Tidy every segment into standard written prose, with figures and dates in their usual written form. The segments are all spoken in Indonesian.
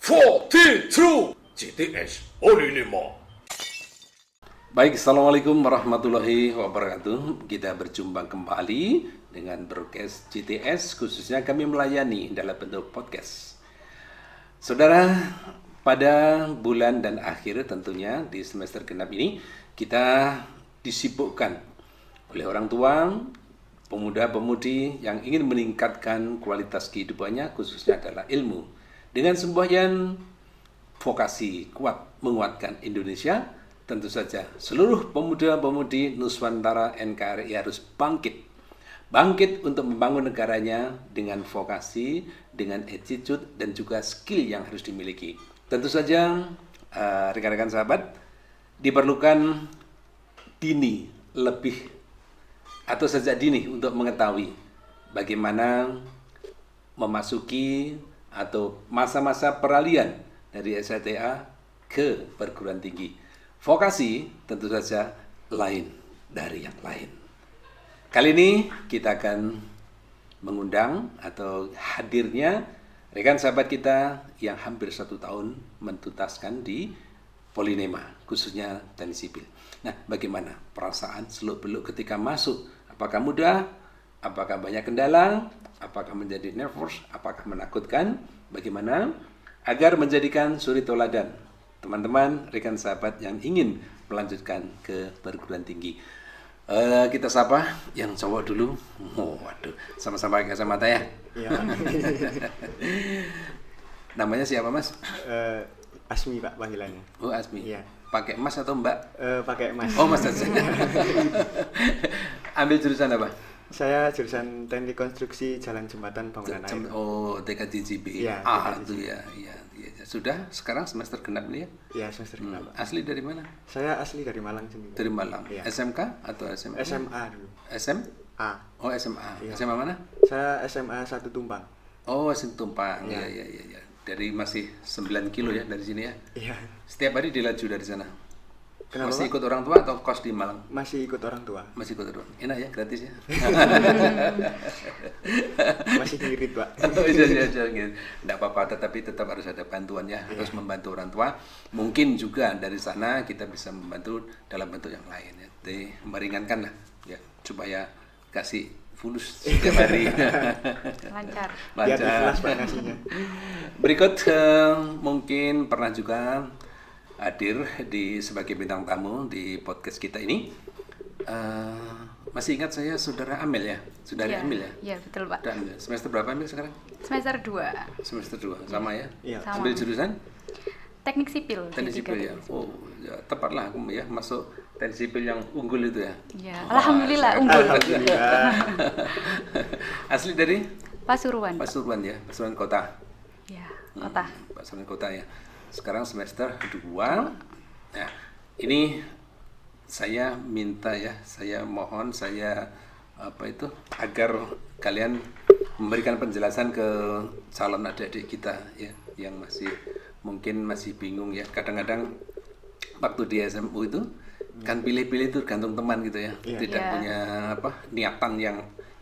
42 GTS Olinima. Baik, Assalamualaikum warahmatullahi wabarakatuh. Kita berjumpa kembali dengan broadcast GTS, khususnya kami melayani dalam bentuk podcast. Saudara, pada bulan dan akhir tentunya di semester genap ini kita disibukkan oleh orang tua, pemuda-pemudi yang ingin meningkatkan kualitas kehidupannya, khususnya adalah ilmu. Dengan semboyan vokasi kuat menguatkan Indonesia, tentu saja seluruh pemuda-pemudi Nuswantara NKRI harus bangkit untuk membangun negaranya dengan vokasi, dengan attitude dan juga skill yang harus dimiliki. Tentu saja rekan-rekan sahabat, diperlukan dini lebih atau sejak dini untuk mengetahui bagaimana memasuki atau masa-masa peralihan dari SLTA ke perguruan tinggi. Vokasi tentu saja lain dari yang lain. Kali ini kita akan mengundang atau hadirnya rekan sahabat kita yang hampir 1 tahun mentuntaskan di Polinema, khususnya teknik sipil. Nah, bagaimana perasaan seluk-beluk ketika masuk? Apakah mudah? Apakah banyak kendala? Apakah menjadi nervous? Apakah menakutkan? Bagaimana? Agar menjadikan suri toladan teman-teman, rekan sahabat yang ingin melanjutkan ke perguruan tinggi. Kita sapa yang cowok dulu. Oh, waduh, sama-sama pakai kacamata ya. Iya. Namanya siapa, Mas? Asmi, Pak, panggilannya. Oh, Asmi. Iya. Pakai Mas atau Mbak? Pakai Mas. Oh, Mas saja. Ambil jurusan apa? Saya jurusan Teknik Konstruksi Jalan Jembatan Bangunan Air. Oh, TKJJB. Iya, Itu ya. Sudah sekarang semester genap nih ya? Iya, semester genap. Asli dari mana? Saya asli dari Malang sendiri. Dari Malang. Iya. SMK atau SMA? SMA dulu. SMA? Oh, SMA. Iya. SMA mana? Saya SMA 1 Tumpang. Oh, Tumpang. Iya. Iya. Dari masih 9 kilo ya dari sini ya? Iya. Setiap hari dilaju dari sana? Kenapa, Masih Pak? ikut orang tua atau kos di Malang? Masih ikut orang tua. Masih ikut orang tua. Enak ya, gratis ya? Masih ngirit, Pak. Iya. Tidak apa-apa, tetapi tetap harus ada bantuan ya, harus membantu orang tua. Mungkin juga dari sana kita bisa membantu dalam bentuk yang lain ya. Jadi meringankan lah ya, supaya kasih fulus setiap hari. Lancar. Biar ikhlas, Pak, kasihnya. Berikut mungkin pernah juga hadir sebagai bintang tamu di podcast kita ini. Masih ingat saya saudara Amel ya? Saudari Amel ya? Iya, betul, Pak. Amel. Semester berapa Amel sekarang? Semester 2. Semester 2, sama ya? Iya. Sama. Ambil jurusan? Teknik sipil. Teknik D3 sipil ya? Oh, ya, tepatlah aku ya masuk teknik sipil yang unggul itu ya? Iya, alhamdulillah unggul. Alhamdulillah. Asli dari? Pasuruan. Pasuruan ya? Pasuruan kota? Iya, kota. Pasuruan kota ya? Sekarang semester 2. Nah, ini saya minta ya, saya mohon, agar kalian memberikan penjelasan ke calon adik-adik kita ya, yang mungkin masih bingung ya. Kadang-kadang waktu di SMU itu kan pilih-pilih itu gantung teman gitu ya, Iya. tidak Iya. punya niatan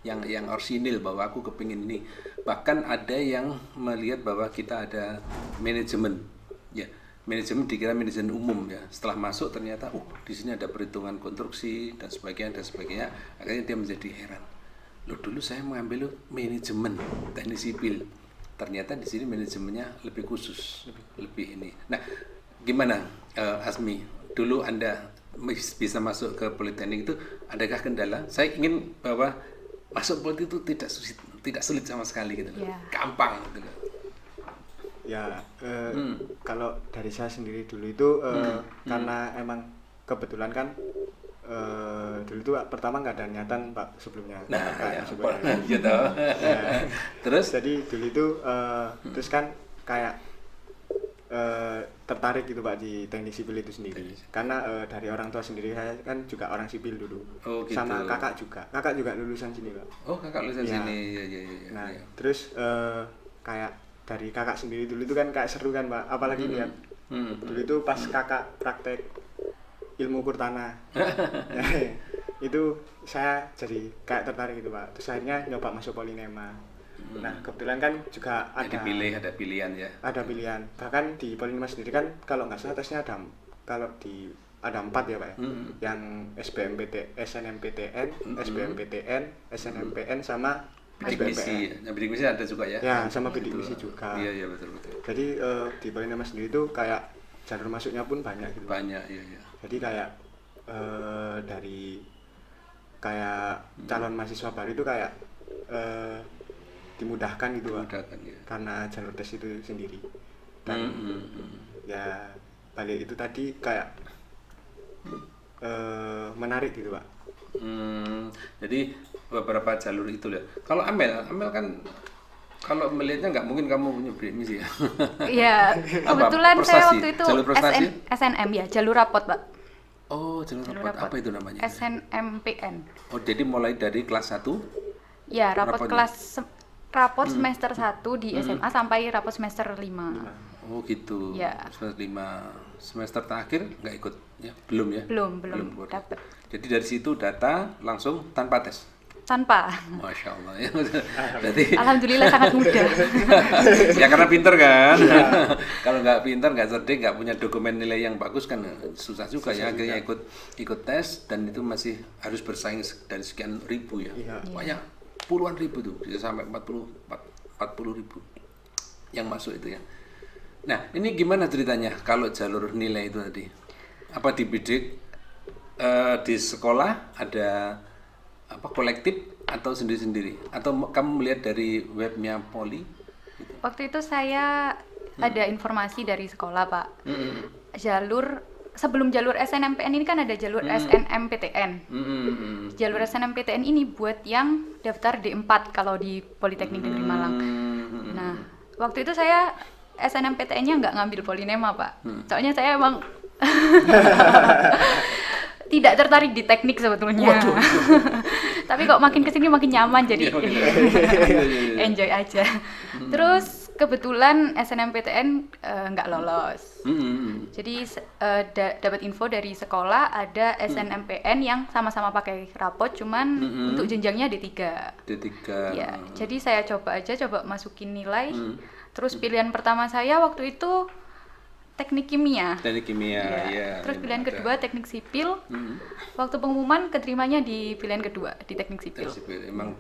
yang orsinil bahwa aku kepingin ini. Bahkan ada yang melihat bahwa kita ada manajemen ya, manajemen dikira manajemen umum ya. Setelah masuk ternyata di sini ada perhitungan konstruksi dan sebagainya. Akhirnya dia menjadi heran. Loh, dulu saya mengambil manajemen teknik sipil. Ternyata di sini manajemennya lebih khusus, lebih ini. Nah, gimana Asmi? Dulu Anda bisa masuk ke Politeknik itu, adakah kendala? Saya ingin bahwa masuk politik itu tidak sulit sama sekali gitu. Iya. Gampang gitu. Ya, kalau dari saya sendiri dulu itu karena emang kebetulan kan dulu itu pertama nggak ada niatan, Pak, sebelumnya. Nah, ya, sebelumnya. gitu. Ya. Terus? Jadi dulu itu terus kan kayak tertarik gitu, Pak, di teknik sipil itu sendiri. Karena dari orang tua sendiri, saya kan juga orang sipil dulu. Oh, gitu. Sama kakak juga lulusan sini, Pak. Oh, kakak lulusan Ya. sini. Ya. Nah, terus kayak dari kakak sendiri dulu itu kan kayak seru kan, Pak, apalagi lihat dulu itu pas kakak praktek ilmu kurtana. Nah, itu saya jadi kayak tertarik gitu, Pak. Terus akhirnya nyoba masuk Polinema. Nah kebetulan kan juga Ada pilihan ya. ada pilihan. Bahkan di Polinema sendiri kan kalau nggak salah tesnya ada, kalau di ada 4 ya Pak ya. Yang SNMPTN, SBMPTN, SNMPN sama Bidik misi, SBMPN. nah, bidik misi ada juga ya. Ya sama bidik misi juga. Iya betul. Jadi di Polinema sendiri itu kayak jalur masuknya pun banyak gitu. Banyak iya. Jadi kayak dari kayak calon mahasiswa baru itu kayak dimudahkan gitu Pak. Dimudahkan, ya. Karena jalur tes itu sendiri. Dan ya balik itu tadi kayak menarik gitu Pak. Jadi beberapa jalur itu ya. Kalau Amel kan kalau melihatnya nggak mungkin kamu punya bidik misi ya. Iya, Apa, kebetulan saya prestasi? waktu itu Jalur prestasi? SNM ya, jalur rapot, Pak. Oh, jalur rapot. Apa itu namanya? SNMPN. Oh, jadi mulai dari kelas 1? Ya, rapot Rapotnya? rapot semester 1 di SMA sampai rapot semester 5. Oh, gitu. Ya. Semester 5. Semester terakhir nggak ikut ya? Belum ya? Belum keluar. dapet. Jadi dari situ data langsung tanpa tes. Tanpa. Masya Allah ya. Berarti Alhamdulillah sangat mudah. ya karena pinter kan. Kalau nggak pinter, nggak cerdik, nggak punya dokumen nilai yang bagus kan susah juga ya. Akhirnya ikut tes dan itu masih harus bersaing dari sekian ribu ya. Iya. Banyak puluhan ribu tuh, bisa sampai 40 ribu yang masuk itu ya. Nah ini gimana ceritanya kalau jalur nilai itu tadi? Apa dibidik di sekolah ada apa kolektif atau sendiri-sendiri atau kamu melihat dari webnya Poli? Waktu itu saya ada informasi dari sekolah, Pak. Sebelum jalur SNMPN ini kan ada jalur SNMPTN. Jalur SNMPTN ini buat yang daftar D4 kalau di Politeknik Negeri Malang. Nah, waktu itu saya SNMPTN-nya nggak ngambil Polinema, Pak. Soalnya saya emang tidak tertarik di teknik sebetulnya. Tapi kok makin kesini makin nyaman jadi enjoy aja. Terus kebetulan SNMPTN nggak lolos. Jadi dapat info dari sekolah ada SNMPN yang sama-sama pakai rapot, cuman untuk jenjangnya D3. Ya, jadi saya coba masukin nilai. Terus pilihan pertama saya waktu itu teknik kimia. Teknik kimia, ya. Terus pilihan kedua teknik sipil. Waktu pengumuman keterimanya di pilihan kedua di teknik sipil. Memang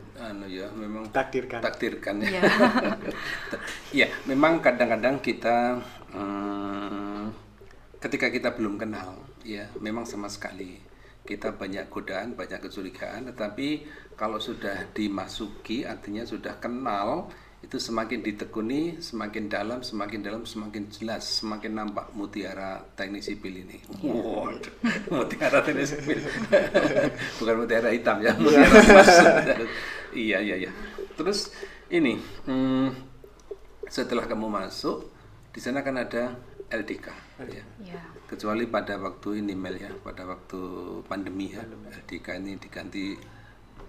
memang takdirkan ya. Ya, memang kadang-kadang kita ketika kita belum kenal, ya, memang sama sekali kita banyak godaan, banyak kecurigaan, tetapi kalau sudah dimasuki artinya sudah kenal, itu semakin ditekuni, semakin dalam, semakin jelas, semakin nampak mutiara teknik sipil ini. Mutiara teknik sipil, bukan mutiara hitam ya, mutiara emas. Iya. Terus ini, setelah kamu masuk, di sana kan ada LDK, ya. Kecuali pada waktu ini Mel ya, pada waktu pandemi ya, LDK ini diganti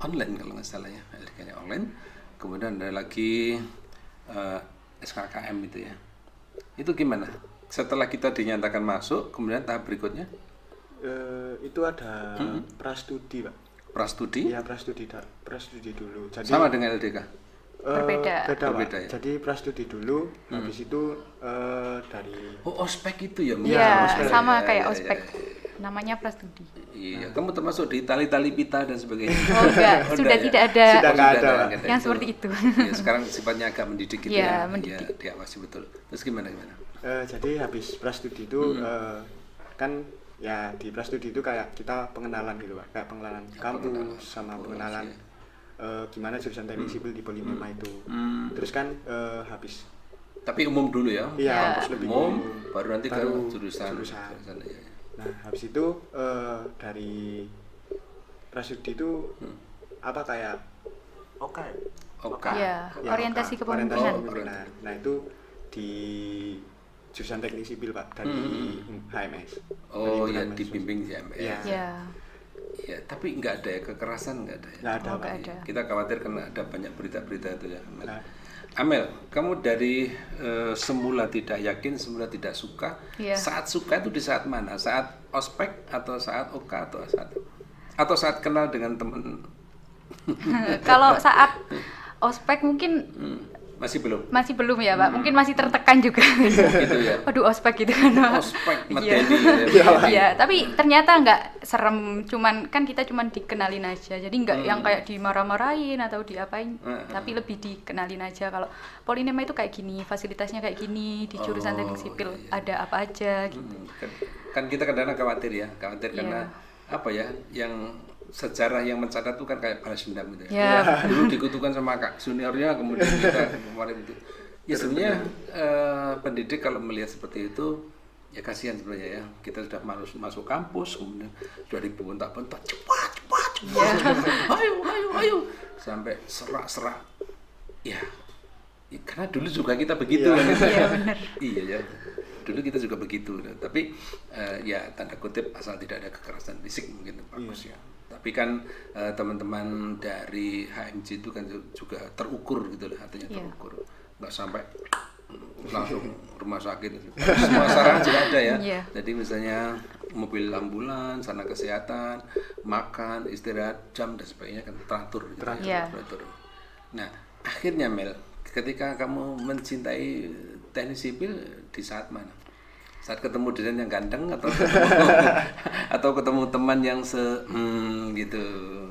online kalau nggak salah ya, LDK-nya online. Kemudian ada lagi SKKM itu ya. Itu gimana? Setelah kita dinyatakan masuk, kemudian tahap berikutnya? Itu ada prastudi, Pak. Prastudi? Iya, prastudi dulu. Jadi, sama dengan LDK? Berbeda Pak. Ya? Jadi prastudi dulu, habis itu dari... Oh, ospek itu ya? Iya, sama kayak ospek. Namanya prastudi. Iya, kamu termasuk di tali-tali pita dan sebagainya. Oh enggak, sudah tidak ada yang itu. Seperti itu. Ya, sekarang sifatnya agak mendidik gitu ya. Mendidik. Ya, diawasi betul. Terus gimana? Jadi habis prastudi itu kan ya di prastudi itu kayak kita pengenalan gitu Pak, kayak pengenalan kampus sama pengenalan gimana jurusan teknik sipil di Polinema itu. Terus kan habis. Tapi umum dulu ya. Iya, kampus lebih umum, baru nanti ke jurusan. Ya. Nah, habis itu dari prastudi itu apa kayak Ya, orientasi kepemimpinan. Nah, itu di jurusan teknik sipil Pak dari HMS. Oh ya, dibimbing di HMS. Iya. Ya, tapi nggak ada ya kekerasan nggak ada ya. Nggak ada. Kita khawatir karena ada banyak berita-berita itu ya. Amel, kamu dari semula tidak yakin, semula tidak suka. Saat suka itu di saat mana? Saat ospek atau saat OK atau saat kenal dengan teman? Kalau saat ospek mungkin Masih belum. masih belum ya Pak, mungkin masih tertekan juga. Gitu ya. Waduh ospek gitu kan. Ospek Iya. materi. Iya, tapi ternyata nggak serem, kan kita cuman dikenalin aja, jadi nggak yang kayak dimarah-marahin atau diapain, tapi lebih dikenalin aja kalau Polinema itu kayak gini, fasilitasnya kayak gini, di jurusan teknik sipil ada apa aja gitu. Kan kita kadang-kadang khawatir karena apa ya, yang sejarah yang mencatat itu kan kayak balas dendam gitu ya. Dulu dikutukan sama kak juniornya, kemudian kita kemarin itu. Ya sebenarnya pendidik kalau melihat seperti itu ya kasihan sebenarnya ya. Kita sudah masuk kampus, kemudian sudah dibentak-bentak cepat. Ayo. Sampai serak-serak. Ya, karena dulu juga kita begitu kan. Iya benar. Iya ya. Dulu kita juga begitu, tapi ya tanda kutip asal tidak ada kekerasan fisik mungkin bagus ya. Tapi kan teman-teman dari HMJ itu kan juga terukur gitu loh, artinya terukur, nggak sampai langsung rumah sakit. Semua sarana juga ada ya. Jadi misalnya mobil ambulans, sarana kesehatan, makan, istirahat, jam dan sebagainya kan teratur. Teratur. Nah akhirnya Mel, ketika kamu mencintai teknik sipil di saat mana? Saat ketemu dosen yang ganteng atau ketemu teman yang gitu.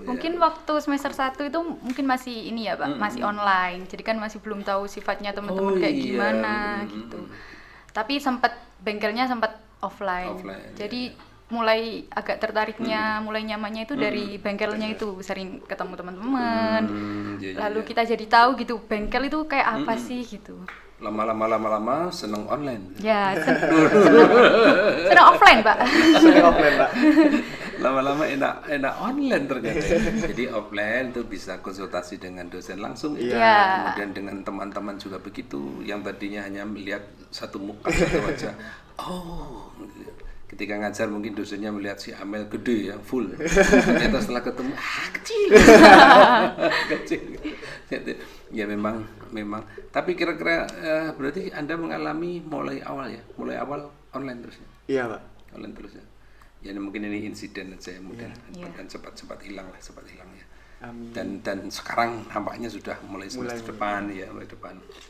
Mungkin waktu semester 1 itu mungkin masih ini ya Pak, masih online. Jadi kan masih belum tahu sifatnya teman-teman kayak gimana gitu. Tapi bengkelnya sempat offline. Jadi mulai agak tertariknya, mulai nyamannya itu dari bengkelnya itu, sering ketemu teman-teman. Lalu kita jadi tahu gitu bengkel itu kayak apa sih gitu. Lama-lama seneng online. Ya, seneng offline, Pak. Lama-lama enak online ternyata. Jadi offline itu bisa konsultasi dengan dosen langsung. Kemudian dengan teman-teman juga begitu. Yang tadinya hanya melihat satu muka, satu wajah. Ketika ngajar mungkin dosennya melihat si Amel gede ya, full. Ternyata setelah ketemu kecil. Ya memang. Tapi kira-kira berarti Anda mengalami mulai awal online terus ya? Iya Pak. Online terus ya. Ya mungkin ini insiden aja mudah dan cepat hilang ya. Amin. Dan sekarang nampaknya sudah mulai semester depan.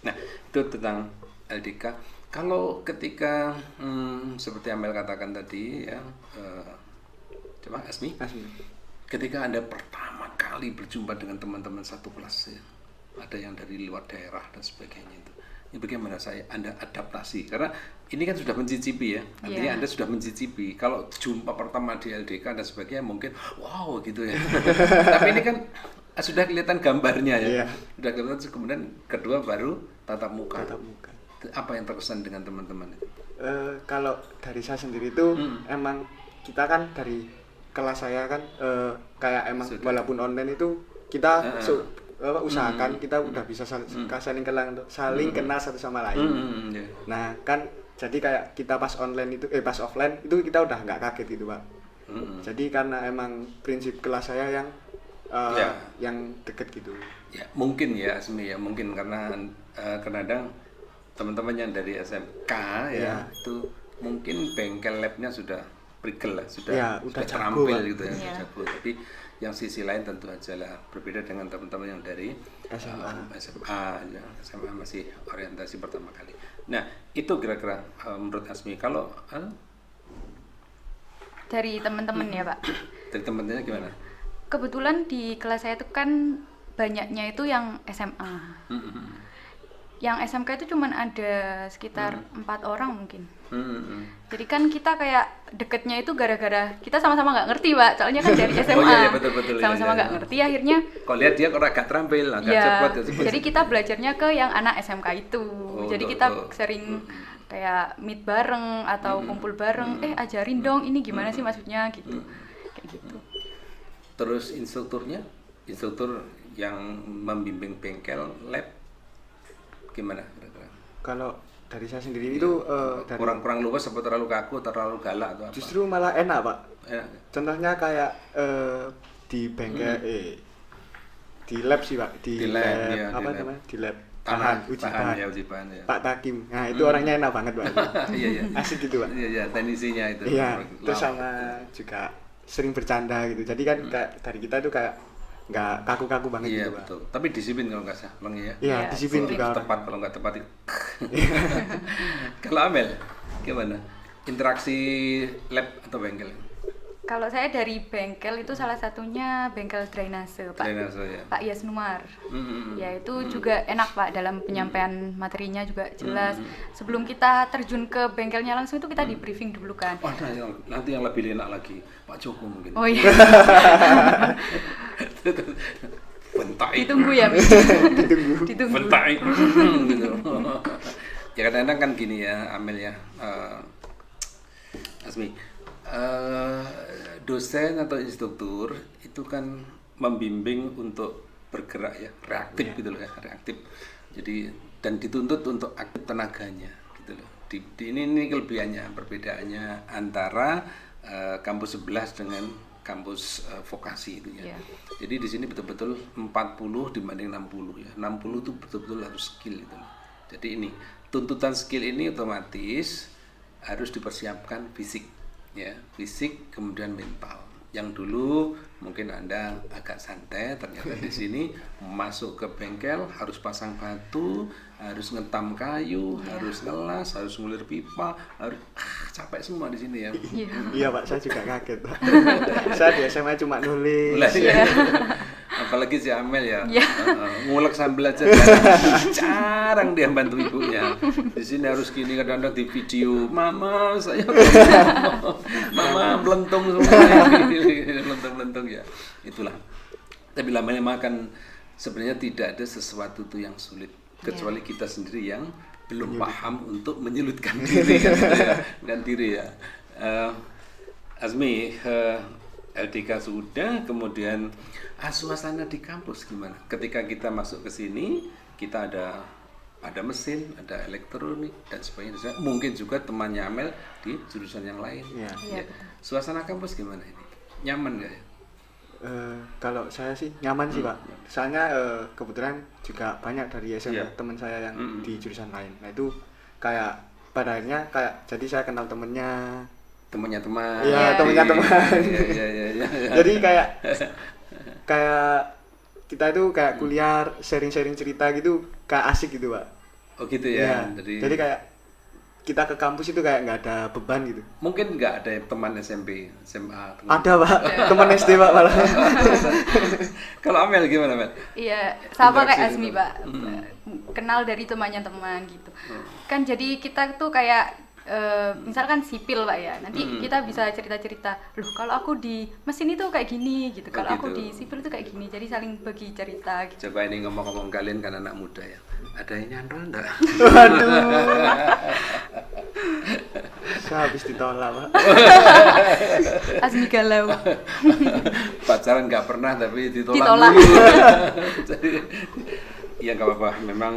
Nah itu tentang LDK. Kalau ketika seperti Amel katakan tadi ya, coba Asmi. Ketika Anda pertama kali berjumpa dengan teman-teman satu kelas ya, ada yang dari luar daerah dan sebagainya itu. Ini bagaimana Anda adaptasi? Karena ini kan sudah mencicipi ya, artinya Anda sudah mencicipi. Kalau jumpa pertama di LDK dan sebagainya mungkin wow gitu ya. Tapi ini kan sudah kelihatan gambarnya ya. Sudah kelihatan, kemudian kedua baru tatap muka. Apa yang terkesan dengan teman-teman itu? Kalau dari saya sendiri itu emang kita kan dari kelas saya kan kayak emang walaupun online itu kita usahakan kita udah bisa saling kenal satu sama lain. Nah kan jadi kayak kita pas offline itu kita udah nggak kaget gitu Pak. Jadi karena emang prinsip kelas saya yang deket gitu. Ya mungkin ya Asmi ya, mungkin karena kadang teman-teman yang dari SMK ya itu mungkin bengkel labnya sudah prigel lah, sudah terampil gitu ya, jago. Tapi yang sisi lain tentu aja lah berbeda dengan teman-teman yang dari SMA masih orientasi pertama kali. Nah itu kira-kira menurut Asmi kalau dari teman-teman ya Pak. Dari teman-temannya gimana? Kebetulan di kelas saya itu kan banyaknya itu yang SMA. Yang SMK itu cuman ada sekitar 4 orang mungkin. Jadi kan kita kayak deketnya itu gara-gara kita sama-sama nggak ngerti Pak, soalnya kan dari SMA. Betul, sama-sama nggak ngerti akhirnya. Kalau lihat dia kok agak terampil, agak cepat. Jadi kita belajarnya ke yang anak SMK itu. Jadi kita sering kayak meet bareng atau kumpul bareng. Ajarin dong ini gimana sih maksudnya gitu. Kayak gitu. Terus instruktur yang membimbing bengkel lab gimana kira-kira? Kalau dari saya sendiri itu kurang luas atau terlalu kaku, terlalu galak atau apa? Justru malah enak Pak. Enak. Contohnya kayak di bengkel di lab sih Pak, di lab namanya? Di lab uji bahan ya. Pak Takim. Nah, itu orangnya enak banget Pak. Iya. Asik gitu Pak. Iya, teknisinya itu. Iya. Terus sama juga sering bercanda gitu. Jadi kan kayak dari kita itu kayak nggak kaku-kaku banget Iya gitu Pak. betul. Tapi disiplin kalau nggak salah, Bang ya. Iya, Iya, disiplin disiplin. juga. Tepat kalau nggak tepat itu. Kalau Amel gimana? Interaksi lab atau bengkel? Kalau saya dari bengkel itu salah satunya bengkel drainase Pak. Drainase, ya. Pak Yasnuar. Mm-mm. Ya itu juga enak Pak dalam penyampaian materinya juga jelas. Sebelum kita terjun ke bengkelnya langsung itu kita di briefing dulu kan. Oh, nah, nanti yang lebih enak lagi Pak Joko mungkin. Oh iya. Bentai. Ditunggu ya. Bi? Ditunggu. Bentai. Gitu. Ya kadang-kadang kan gini ya Amel ya. Asmi. Dosen atau instruktur itu kan membimbing untuk bergerak ya, reaktif gitu loh ya, reaktif. Jadi dan dituntut untuk aktif tenaganya gitu loh. Ini kelebihannya, perbedaannya antara kampus 11 dengan kampus vokasi itu ya. Iya. Jadi di sini betul-betul 40 dibanding 60 ya. 60 itu betul-betul harus skill gitu loh. Jadi ini tuntutan skill ini otomatis harus dipersiapkan fisik ya, fisik kemudian mental. Yang dulu mungkin Anda agak santai, ternyata di sini masuk ke bengkel harus pasang batu, harus ngetam kayu, harus ngelas, harus ngulir pipa, harus capek semua di sini ya. Iya. Iya Pak, saya juga kaget Pak. Saya di SMA cuma nulis. Apalagi si Amel ya, Iya. ngulek sambil aja jarang dia bantu ibunya. Di sini harus gini, kadang-kadang di video, mama saya, mama melentung semua, melentung ya. Itulah. Tapi lama-lama kan sebenarnya tidak ada sesuatu tuh yang sulit, kecuali kita sendiri yang belum paham untuk menyulitkan diri kan diri ya. Azmi, LDK sudah, kemudian suasana di kampus gimana? Ketika kita masuk ke sini, kita ada mesin, ada elektronik dan sebagainya. Mungkin juga temannya Amel di jurusan yang lain. Iya. Ya. Suasana kampus gimana ini? Nyaman nggak ya? Kalau saya sih nyaman sih Pak. Soalnya kebetulan juga banyak dari SMA Iya. teman saya yang di jurusan lain. Nah itu kayak pada akhirnya kayak jadi saya kenal temennya. Temannya teman. Iya, temannya teman. Iya. Jadi kayak kita itu kayak kuliah sharing-sharing cerita gitu kayak asik gitu Pak. Oh gitu Iya. ya. Jadi kayak kita ke kampus itu kayak nggak ada beban gitu. Mungkin nggak ada teman SMP, SMA. Ada Pak, teman SD Pak malah. Kalau Amel gimana, Mel? Iya, sama Interaksi kayak Azmi, itu. Pak. Kenal dari temannya teman gitu. Kan jadi kita tuh kayak misalkan sipil Pak ya. Nanti kita bisa cerita-cerita, "Loh, kalau aku di mesin itu kayak gini" gitu. Kalau aku gitu. di sipil itu kayak gini. Jadi saling bagi cerita gitu. Coba ini ngomong-ngomong kalian kan anak muda ya. Ada yang nyantol enggak? Saya habis ditolak Pak. Azmi galau. Pacaran nggak pernah tapi ditolak. Ditolak. dulu. Jadi ya nggak apa-apa. Memang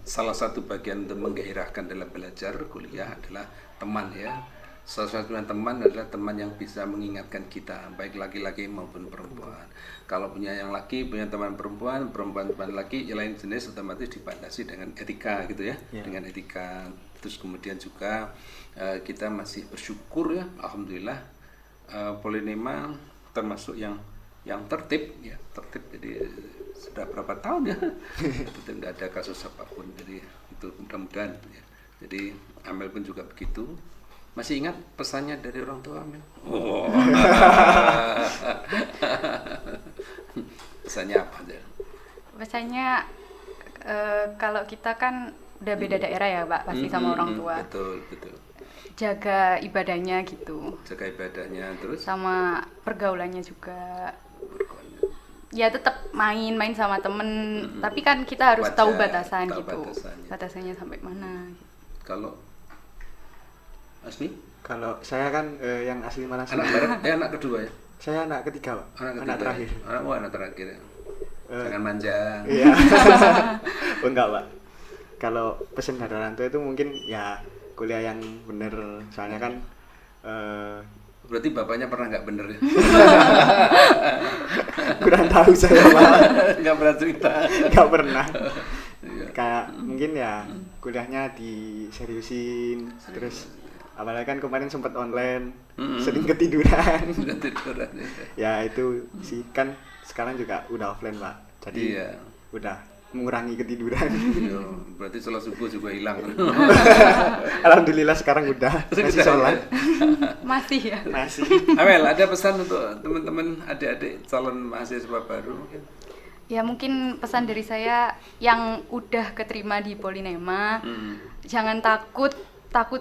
salah satu bagian untuk menggairahkan dalam belajar kuliah adalah teman ya. Salah satunya teman adalah teman yang bisa mengingatkan kita, baik laki-laki maupun perempuan. Kalau punya yang laki, punya teman perempuan teman laki, yang lain jenis otomatis dibatasi dengan etika gitu ya, dengan etika. Terus kemudian juga kita masih bersyukur ya, alhamdulillah Polinema termasuk yang tertib ya, tertib. Jadi sudah berapa tahun ya, betul tidak ada kasus apapun. Jadi itu mudah-mudahan ya. Jadi Amel pun juga begitu. Masih ingat pesannya dari orang tua Amel? Oh. Pesannya apa aja? Pesannya kalau kita kan udah beda daerah ya Pak, pasti sama orang tua. Betul. Jaga ibadahnya gitu. Jaga ibadahnya terus. Sama pergaulannya juga. Ya tetap main sama temen, tapi kan kita harus tahu batasan gitu. Batasannya sampai mana gitu. Kalau Asmi? Kalau saya kan yang asli Malang. Anak kedua ya? Saya anak ketiga Pak. Anak terakhir. Anak terakhir ya. Jangan manja. Iya. Oh, enggak Pak. Kalau pesan dari orang tua itu mungkin ya kuliah yang bener. Soalnya kan berarti bapaknya pernah nggak bener ya? kurang tahu saya Pak. Nggak pernah cerita. Nggak pernah. Iya. Kayak mungkin ya kuliahnya diseriusin terus apalagi kan kemarin sempat online, sering ketiduran. Ketiduran ya. Ya itu sih kan sekarang juga udah offline Pak, jadi Iya. udah mengurangi ketiduran. Iya, berarti sholat subuh juga hilang. Alhamdulillah sekarang udah masih sholat. Masih ya. Masih. Amel, ada pesan untuk teman-teman adik-adik calon mahasiswa baru mungkin? Ya mungkin pesan dari saya yang udah keterima di Polinema, jangan takut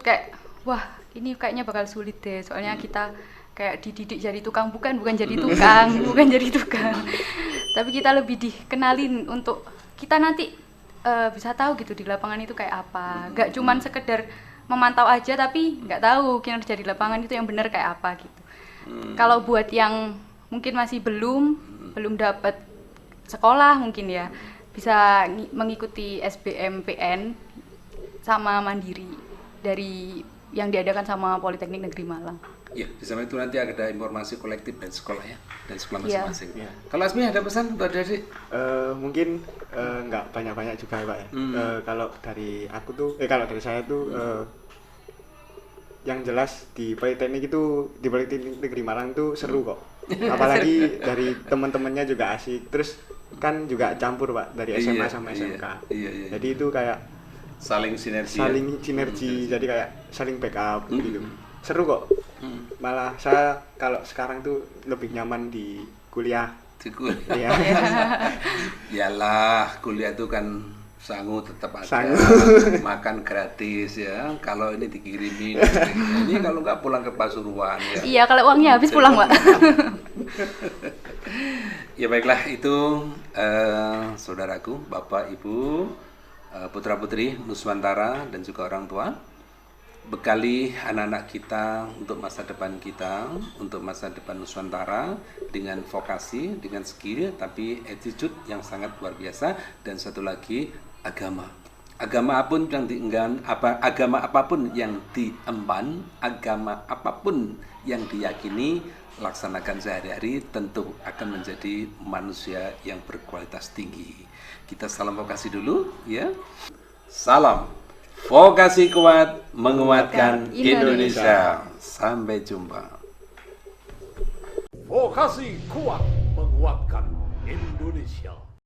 kayak wah ini kayaknya bakal sulit deh, soalnya kita kayak dididik jadi tukang, bukan jadi tukang, bukan jadi tukang. Tapi kita lebih dikenalin untuk kita nanti bisa tahu gitu di lapangan itu kayak apa. Gak cuman sekedar memantau aja tapi nggak tahu kinerja di lapangan itu yang benar kayak apa gitu. Kalau buat yang mungkin masih belum dapat sekolah mungkin ya, bisa mengikuti SBMPN sama Mandiri dari yang diadakan sama Politeknik Negeri Malang. Iya, di sana itu nanti ada informasi kolektif dan sekolah ya, dan sekolah Iya. masing-masing. Iya. Kalau Asmi ada pesan untuk adik-adik? Mungkin nggak banyak-banyak juga Pak ya. Kalau dari aku tuh, kalau dari saya tuh yang jelas di Politeknik Negeri Malang tuh seru kok. Apalagi dari teman-temannya juga asik. Terus kan juga campur Pak dari SMA sama SMK. Iya. Jadi itu kayak Saling sinergi. sinergi, jadi kayak saling backup gitu. Seru kok. Malah saya kalau sekarang tuh lebih nyaman di kuliah. Di kuliah. Iya. Yalah, kuliah itu kan sangu tetap ada. Sangu. Makan gratis ya. Kalau ini dikirimin. Ini kalau nggak pulang ke Pasuruan ya. Iya, kalau uangnya habis pulang, Pak. Ya baiklah, itu saudaraku, Bapak, Ibu, putra-putri Nuswantara dan juga orang tua. Bekali anak-anak kita untuk masa depan kita, untuk masa depan Nuswantara dengan vokasi, dengan skill, tapi attitude yang sangat luar biasa. Dan satu lagi, agama. Agama apapun yang agama apapun yang diemban, agama apapun yang diyakini, laksanakan sehari-hari, tentu akan menjadi manusia yang berkualitas tinggi. Kita salam vokasi dulu ya. Salam vokasi kuat menguatkan Indonesia. Sampai jumpa. Vokasi kuat menguatkan Indonesia.